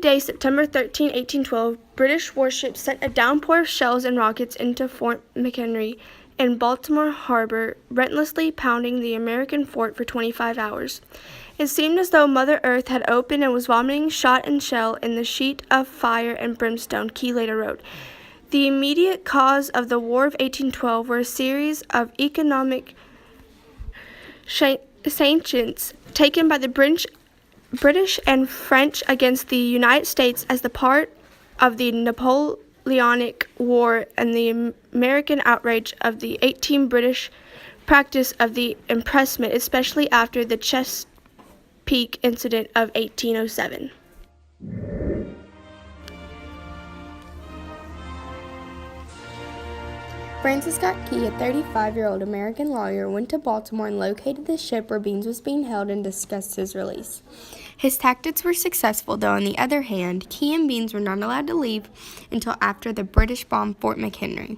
day, September 13, 1812, British warships sent a downpour of shells and rockets into Fort McHenry in Baltimore Harbor, relentlessly pounding the American fort for 25 hours. It seemed as though Mother Earth had opened and was vomiting shot and shell in the sheet of fire and brimstone, Key later wrote. The immediate cause of the War of 1812 were a series of economic sanctions taken by the British and French against the United States as the part of the Napoleonic War and the American outrage of the 18 British practice of the impressment, especially after the Chesapeake incident of 1807. Francis Scott Key, a 35-year-old American lawyer, went to Baltimore and located the ship where Beans was being held and discussed his release. His tactics were successful, though on the other hand, Key and Beans were not allowed to leave until after the British bombed Fort McHenry.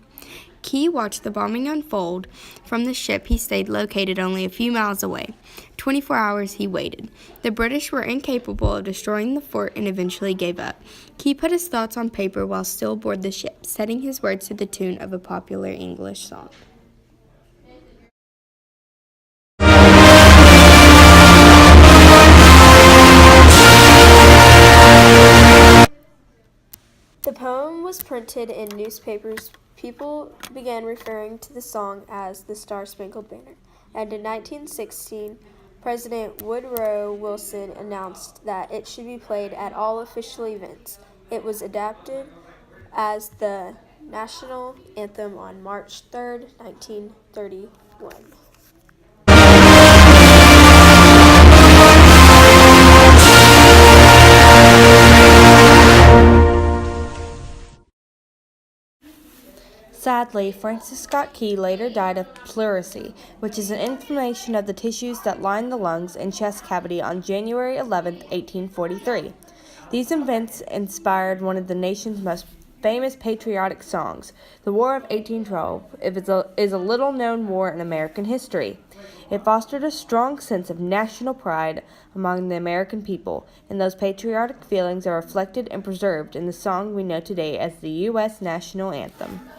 Key watched the bombing unfold from the ship he stayed located only a few miles away. 24 hours he waited. The British were incapable of destroying the fort and eventually gave up. Key put his thoughts on paper while still aboard the ship, setting his words to the tune of a popular English song. The poem was printed in newspapers. People began referring to the song as the Star-Spangled Banner, and in 1916, President Woodrow Wilson announced that it should be played at all official events. It was adopted as the national anthem on March 3, 1931. Sadly, Francis Scott Key later died of pleurisy, which is an inflammation of the tissues that line the lungs and chest cavity on January 11, 1843. These events inspired one of the nation's most famous patriotic songs. The War of 1812 is a little-known war in American history. It fostered a strong sense of national pride among the American people, and those patriotic feelings are reflected and preserved in the song we know today as the U.S. National Anthem.